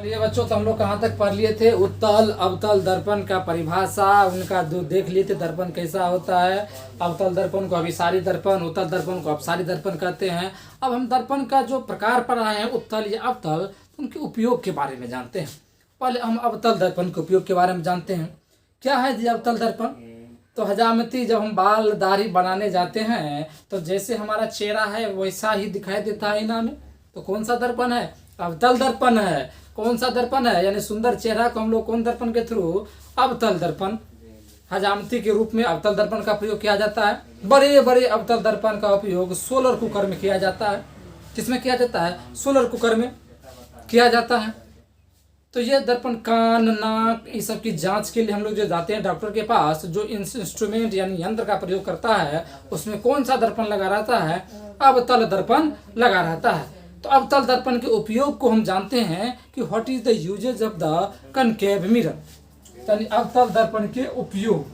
चलिए बच्चों, तो हम लोग कहाँ तक पढ़ लिए थे? उत्तल अवतल दर्पण का परिभाषा उनका जो देख लिए थे, दर्पण कैसा होता है। अवतल दर्पण को अभिसारी दर्पण, उत्तल दर्पण को अपसारी दर्पण कहते हैं। अब हम दर्पण का जो प्रकार पढ़ रहे हैं, उत्तल या अवतल, तो उनके उपयोग के बारे में जानते हैं। पहले हम अवतल दर्पण के उपयोग के बारे में जानते हैं। क्या है जी अवतल दर्पण? तो हजामती, जब हम बाल दाढ़ी बनाने जाते हैं तो जैसे हमारा चेहरा है वैसा ही दिखाई देता है आईना में। तो कौन सा दर्पण है? अवतल दर्पण है। कौन सा दर्पण है? यानी सुंदर चेहरा को हम लोग कौन दर्पण के थ्रू? अवतल दर्पण, हजामती के रूप में अवतल दर्पण का प्रयोग किया जाता है। बड़े बड़े अवतल दर्पण का उपयोग सोलर कुकर में किया जाता है। किसमें किया जाता है? सोलर कुकर में किया जाता है। तो ये दर्पण कान, नाक, इस सब की जांच के लिए हम लोग जो जाते हैं डॉक्टर के पास, जो इंस्ट्रूमेंट यानी यंत्र का प्रयोग करता है, उसमें कौन सा दर्पण लगा रहता है? अवतल दर्पण लगा रहता है। तो अवतल दर्पण के उपयोग को हम जानते हैं कि what is the uses of the concave mirror, यानी अवतल दर्पण के उपयोग।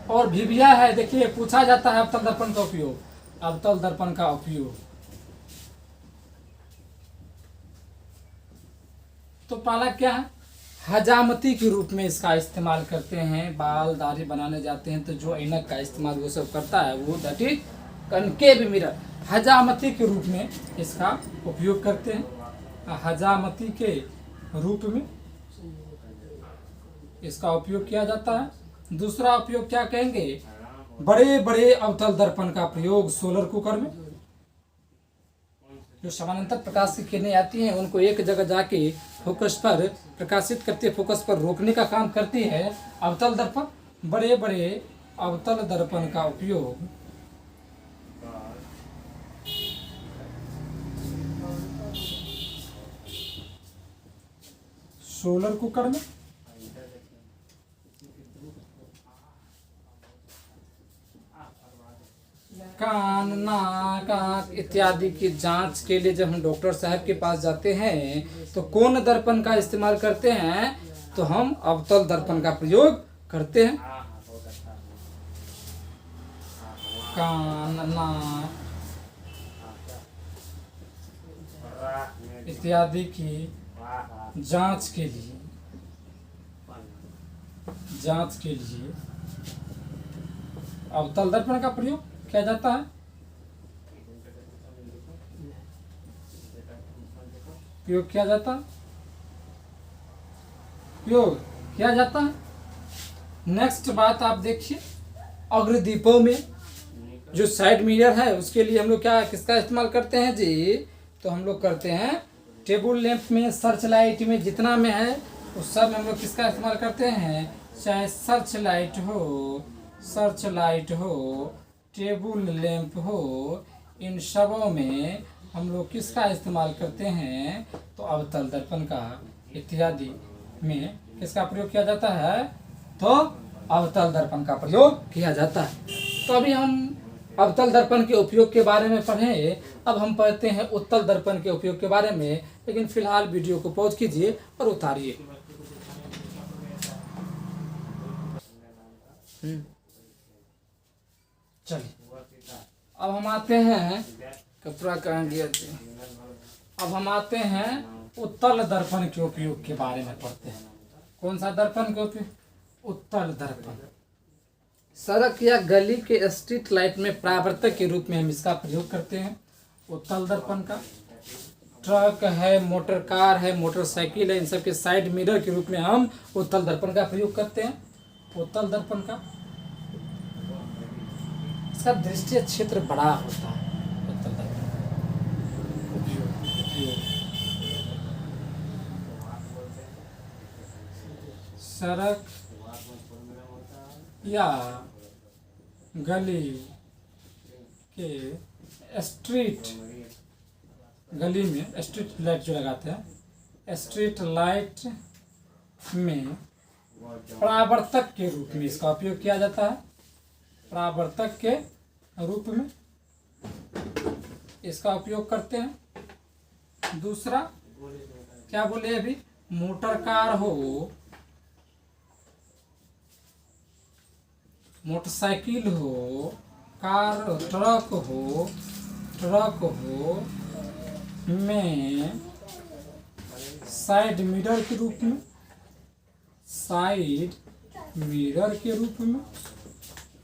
और भी है, देखिए पूछा जाता है अवतल दर्पण का उपयोग। अवतल दर्पण का उपयोग तो पहला क्या है? हजामती के रूप में इसका इस्तेमाल करते हैं। बाल दाढ़ी बनाने जाते हैं तो जो ऐनक का इस्तेमाल वो सब करता है, वो दैट इज कनकेव मिरर। हजामती के रूप में इसका उपयोग करते हैं। हजामती के रूप में इसका उपयोग किया जाता है। दूसरा उपयोग क्या कहेंगे? बड़े बड़े अवतल दर्पण का प्रयोग सोलर कुकर में। जो समानांतर प्रकाश की किरणें आती हैं उनको एक जगह जाके फोकस पर प्रकाशित करती है, फोकस पर रोकने का काम करती है अवतल दर्पण। बड़े बड़े अवतल दर्पण का उपयोग सोलर कुकर में, कान, नाक, आँख इत्यादि की जांच के लिए जब हम डॉक्टर साहब के पास जाते हैं तो कौन दर्पण का इस्तेमाल करते हैं? तो हम अवतल दर्पण का प्रयोग करते हैं। कान, नाक इत्यादि की जांच के लिए अवतल दर्पण का प्रयोग किया जाता है। प्रयोग किया जाता है। नेक्स्ट बात आप देखिए, अग्रदीपों में जो साइड मिरर है उसके लिए हम लोग किसका इस्तेमाल करते हैं जी? तो हम लोग करते हैं टेबल लैंप में, सर्च लाइट में, जितना में है उस सब में हम लोग किसका इस्तेमाल करते हैं? चाहे सर्च लाइट हो, टेबल लैंप हो, इन सबों में हम लोग किसका इस्तेमाल करते हैं? तो अवतल दर्पण का इत्यादि में किसका प्रयोग किया जाता है? तो अवतल दर्पण का प्रयोग किया जाता है। तो अभी हम अवतल दर्पण के उपयोग के बारे में पढ़े। अब हम पढ़ते हैं उत्तल दर्पण के उपयोग के बारे में, लेकिन फिलहाल वीडियो को पॉज कीजिए और उतारिए। चलिए अब हम आते हैं, कपड़ा कहाँ गया थे? अब हम आते हैं उत्तल दर्पण के उपयोग के बारे में पढ़ते हैं। कौन सा दर्पण के उपयोग? उत्तल दर्पण। सड़क या गली के स्ट्रीट लाइट में परावर्तक के रूप में हम इसका प्रयोग करते हैं उत्तल दर्पण का। ट्रक है, मोटर कार है, मोटरसाइकिल है, इन सब के साइड मिरर के रूप में हम उत्तल दर्पण का प्रयोग करते हैं। उत्तल दर्पण का इसका दृष्टि क्षेत्र बड़ा होता है। उत्तल दर्पण उपयोग सड़क या गली के गली में स्ट्रीट लाइट जो लगाते हैं, स्ट्रीट लाइट में परावर्तक के रूप में इसका उपयोग किया जाता है। परावर्तक के रूप में इसका उपयोग करते हैं। दूसरा क्या बोले अभी? मोटर कार हो, मोटरसाइकिल हो, कार, ट्रक हो में साइड मिरर के रूप में, साइड मिरर के रूप में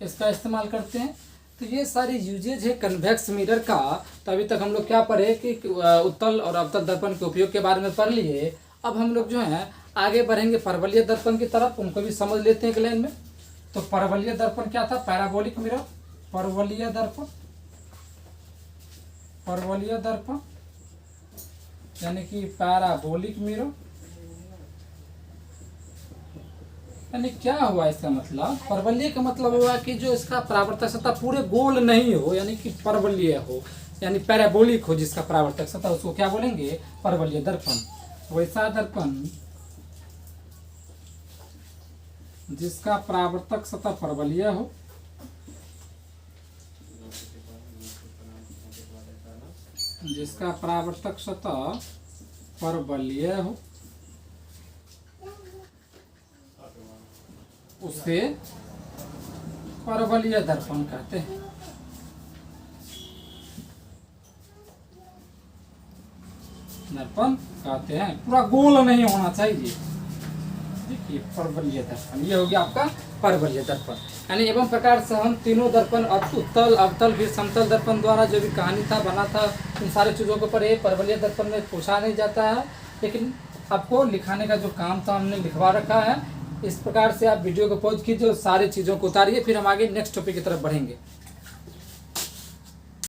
इसका इस्तेमाल करते हैं। तो ये सारी यूजेज है कन्वेक्स मिरर का। तो अभी तक हम लोग क्या पढ़े कि उत्तल और अवतल दर्पण के उपयोग के बारे में पढ़ लिए। अब हम लोग जो है आगे बढ़ेंगे परवलयिक दर्पण की तरफ, उनको भी समझ लेते हैं एक लाइन में। तो परवलयिक दर्पण क्या था? पैराबोलिक मिरर, परवलयिक दर्पण, परवलयिक दर्पण यानी कि पैराबोलिक मिरर। यानी क्या हुआ इसका मतलब? परवलयिक का मतलब हुआ कि जो इसका परावर्तक सतह पूरे गोल नहीं हो, यानी कि परवलयिक हो, यानी पैराबोलिक हो, जिसका परावर्तक सतह, उसको क्या बोलेंगे? परवलयिक दर्पण। वैसा दर्पण जिसका परावर्तक सतह परवलयिक हो, जिसका परावर्तक सतह परवलयिक हो, उसे परवलयिक दर्पण कहते हैं। दर्पण कहते हैं, पूरा गोल नहीं होना चाहिए। देखिए परवलयिक दर्पण, ये हो गया आपका परवलयिक दर्पण। यानी एवं प्रकार से हम तीनों दर्पण, उत्तल, अवतल, फिर समतल दर्पण द्वारा जो भी कहानी था, बना था, इन सारे चीज़ों के ऊपर ये परवलयिक दर्पण में पूछा नहीं जाता है, लेकिन आपको लिखाने का जो काम था हमने लिखवा रखा है। इस प्रकार से आप वीडियो को पॉज कीजिए और सारी चीज़ों को उतारिए, फिर हम आगे नेक्स्ट टॉपिक की तरफ बढ़ेंगे।